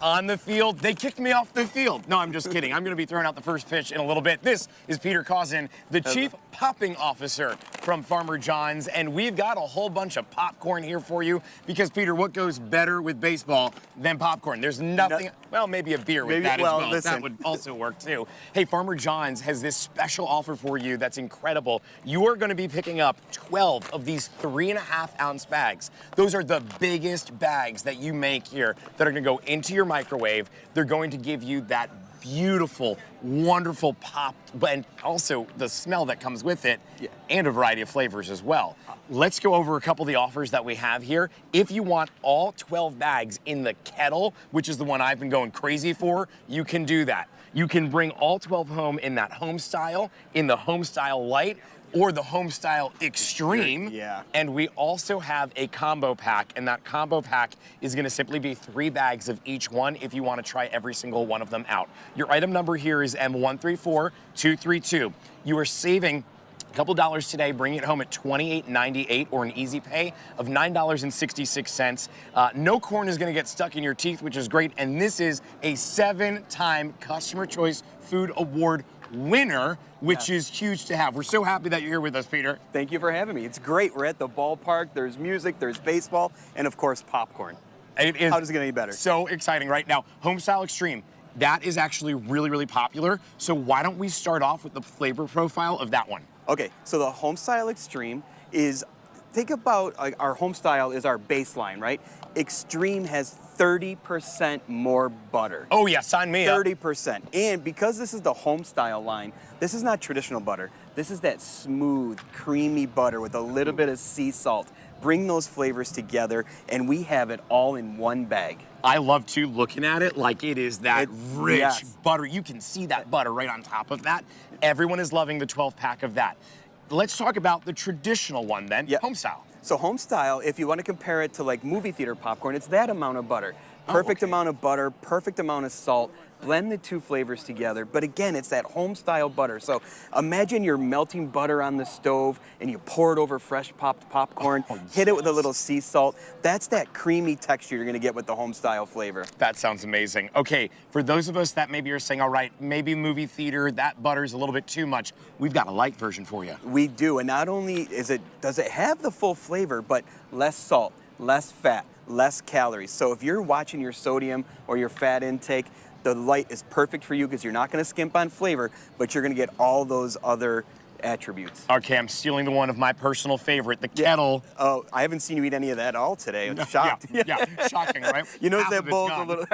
on the field. They kicked me off the field. No, I'm just kidding. I'm going to be throwing out the first pitch in a little bit. This is Peter Cousin, the Chief Popping Officer from Farmer John's, and we've got a whole bunch of popcorn here for you because, Peter, what goes better with baseball than popcorn? There's nothing, well, maybe a beer with that as well. Listen. That would also work, too. Hey, Farmer John's has this special offer for you that's incredible. You are going to be picking up 12 of these 3.5-ounce bags. Those are the biggest bags that you make here that are going to go into your microwave. They're going to give you that beautiful, wonderful pop, and also the smell that comes with it, and a variety of flavors as well. Let's go over a couple of the offers that we have here. If you want all 12 bags in the kettle, which is the one I've been going crazy for, you can do that. You can bring all 12 home in that Homestyle, in the Homestyle Light, or the Homestyle Extreme. Yeah. And we also have a combo pack, and that combo pack is gonna simply be 3 bags of each one if you wanna try every single one of them out. Your item number here is M134232. You are saving a couple dollars today, bringing it home at $28.98 or an easy pay of $9.66. No corn is gonna get stuck in your teeth, which is great, and this is a 7-time Customer Choice Food Award winner, which is huge to have. We're so happy that you're here with us, Peter. Thank you for having me. It's great. We're at the ballpark. There's music, there's baseball, and of course, popcorn. It is. How does it get any better? So exciting right now. Homestyle Extreme, that is actually really, really popular. So why don't we start off with the flavor profile of that one? Okay, so the Homestyle Extreme is, think about our Homestyle is our baseline, right? Extreme has 30% more butter. Oh yeah, sign me up. 30%. And because this is the Homestyle line, this is not traditional butter. This is that smooth, creamy butter with a little bit of sea salt. Bring those flavors together, and we have it all in one bag. I love to looking at it like it is that rich butter. You can see that butter right on top of that. Everyone is loving the 12-pack of that. Let's talk about the traditional one then, Homestyle. So Homestyle, if you want to compare it to like movie theater popcorn, it's that amount of butter. Perfect amount of butter, perfect amount of salt. Blend the two flavors together, but again, it's that Homestyle butter. So imagine you're melting butter on the stove and you pour it over fresh popped popcorn, hit it with a little sea salt. That's that creamy texture you're gonna get with the Homestyle flavor. That sounds amazing. Okay, for those of us that maybe are saying, all right, maybe movie theater, that butter's a little bit too much, we've got a light version for you. We do, and not only does it have the full flavor, but less salt, less fat, less calories. So if you're watching your sodium or your fat intake, the light is perfect for you because you're not going to skimp on flavor, but you're going to get all those other attributes. Okay, I'm stealing the one of my personal favorite, the kettle. Oh, I haven't seen you eat any of that at all today. I'm shocked. Yeah, shocking, right? You notice Half that of it's bowl's a gone. little...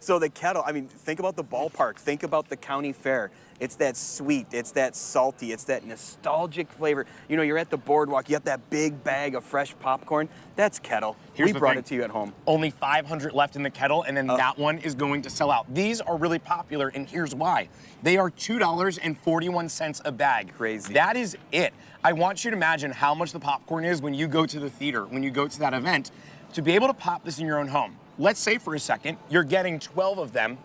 So the kettle, I mean, think about the ballpark. Think about the county fair. It's that sweet, it's that salty, it's that nostalgic flavor. You know, you're at the boardwalk, you have that big bag of fresh popcorn. That's kettle. We brought it to you at home. Only 500 left in the kettle, and then that one is going to sell out. These are really popular, and here's why. They are $2.41 a bag. Crazy. That is it. I want you to imagine how much the popcorn is when you go to the theater, when you go to that event, to be able to pop this in your own home. Let's say for a second, you're getting 12 of them.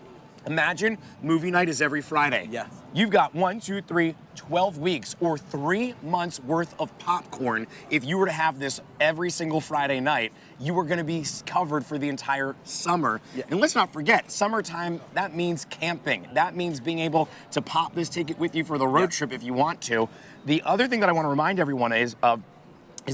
Imagine movie night is every Friday. Yes. You've got 12 weeks or 3 months worth of popcorn. If you were to have this every single Friday night, you are gonna be covered for the entire summer. Yeah. And let's not forget, summertime, that means camping. That means being able to pop this ticket with you for the road trip if you want to. The other thing that I wanna remind everyone is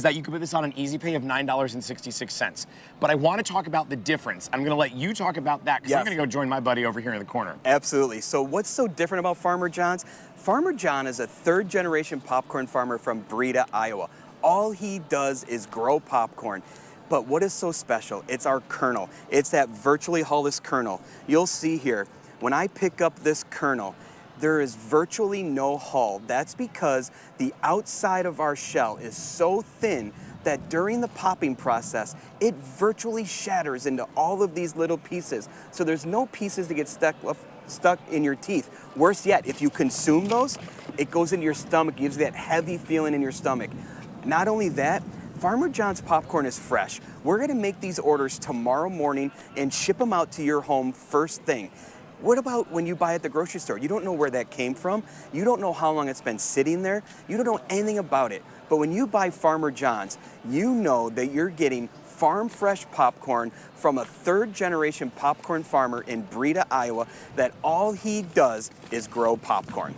that you can put this on an easy pay of $9.66. But I want to talk about the difference. I'm going to let you talk about that because I'm going to go join my buddy over here in the corner. Absolutely. So what's so different about Farmer John's? Farmer John is a 3rd-generation popcorn farmer from Breda, Iowa. All he does is grow popcorn. But what is so special? It's our kernel. It's that virtually hulless kernel. You'll see here, when I pick up this kernel, there is virtually no hull. That's because the outside of our shell is so thin that during the popping process, it virtually shatters into all of these little pieces. So there's no pieces to get stuck in your teeth. Worse yet, if you consume those, it goes into your stomach, gives you that heavy feeling in your stomach. Not only that, Farmer John's popcorn is fresh. We're gonna make these orders tomorrow morning and ship them out to your home first thing. What about when you buy at the grocery store? You don't know where that came from. You don't know how long it's been sitting there. You don't know anything about it. But when you buy Farmer John's, you know that you're getting farm fresh popcorn from a third-generation popcorn farmer in Breda, Iowa, that all he does is grow popcorn.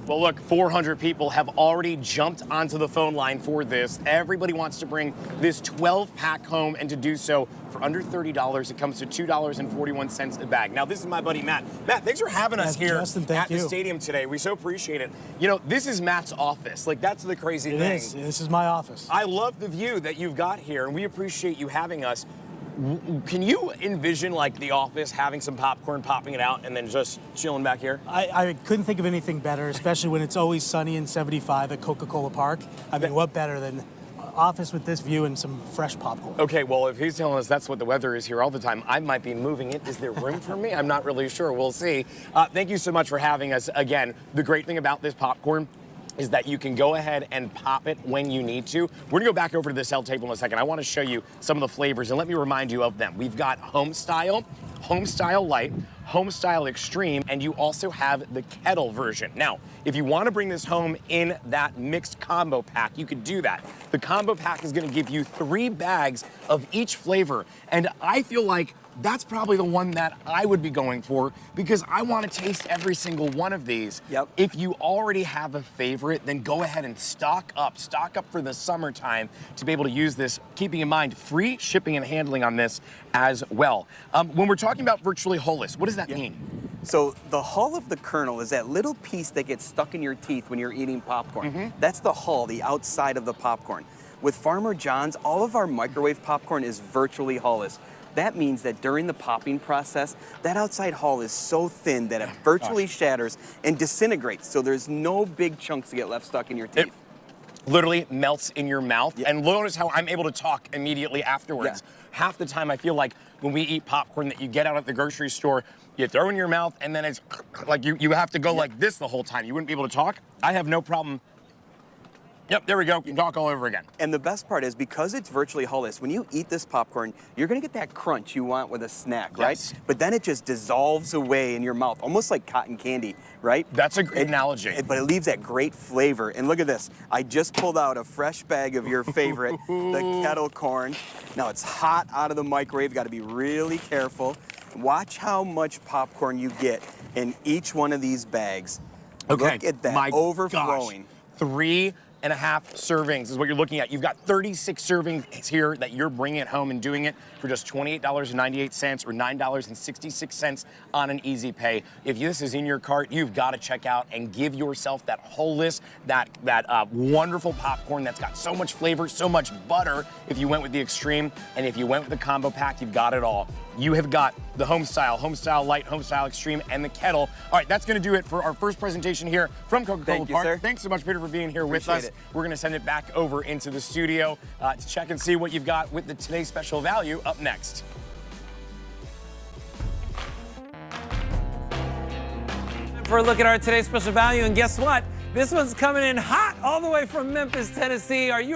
Well, look, 400 people have already jumped onto the phone line for this. Everybody wants to bring this 12-pack home, and to do so for under $30, it comes to $2.41 a bag. Now, this is my buddy Matt. Matt, thanks for having us here Justin, at you. the stadium today. We so appreciate it. You know, this is Matt's office. Like, that's the crazy thing. It is. This is my office. I love the view that you've got here, and we appreciate you having us. Can you envision, like, the office having some popcorn, popping it out, and then just chilling back here? I couldn't think of anything better, especially when it's always sunny and 75 at Coca-Cola Park. I mean, what better than office with this view and some fresh popcorn? Okay, well, if he's telling us that's what the weather is here all the time, I might be moving it. Is there room for me? I'm not really sure. We'll see. Thank you so much for having us. Again, the great thing about this popcorn is that you can go ahead and pop it when you need to. We're gonna go back over to the sell table in a second. I wanna show you some of the flavors, and let me remind you of them. We've got Homestyle, Homestyle Light, Homestyle Extreme, and you also have the kettle version. Now, if you wanna bring this home in that mixed combo pack, you could do that. The combo pack is gonna give you 3 bags of each flavor, and I feel like that's probably the one that I would be going for because I want to taste every single one of these. Yep. If you already have a favorite, then go ahead and stock up for the summertime to be able to use this, keeping in mind free shipping and handling on this as well. When we're talking about virtually hulless, what does that mean? So the hull of the kernel is that little piece that gets stuck in your teeth when you're eating popcorn. That's the hull, the outside of the popcorn. With Farmer John's, all of our microwave popcorn is virtually hulless. That means that during the popping process, that outside hull is so thin that it virtually shatters and disintegrates, so there's no big chunks that get left stuck in your teeth. It literally melts in your mouth, and notice how I'm able to talk immediately afterwards. Half the time I feel like when we eat popcorn that you get out at the grocery store, you throw in your mouth, and then it's like you have to go like this the whole time. You wouldn't be able to talk. I have no problem. Yep, there we go. You can talk all over again. And the best part is because it's virtually hulless, when you eat this popcorn, you're gonna get that crunch you want with a snack, right? Yes. But then it just dissolves away in your mouth, almost like cotton candy, right? That's a great analogy. But it leaves that great flavor. And look at this. I just pulled out a fresh bag of your favorite, the kettle corn. Now it's hot out of the microwave. Got to be really careful. Watch how much popcorn you get in each one of these bags. Okay. Look at that, My overflowing. Gosh. 3.5 servings is what you're looking at. You've got 36 servings here that you're bringing it home and doing it for just $28.98 or $9.66 on an easy pay. If this is in your cart, you've got to check out and give yourself that hulless, that wonderful popcorn that's got so much flavor, so much butter if you went with the Extreme, and if you went with the combo pack, you've got it all. You have got the Homestyle, Homestyle Light, Homestyle Extreme, and the kettle. All right, that's gonna do it for our first presentation here from Coca-Cola Thank you, Park. sir. Thanks so much, Peter, for being here with Appreciate us. it. We're gonna send it back over into the studio to check and see what you've got with the Today's Special Value up next. For a look at our Today's Special Value, and guess what? This one's coming in hot all the way from Memphis, Tennessee. Are you ready?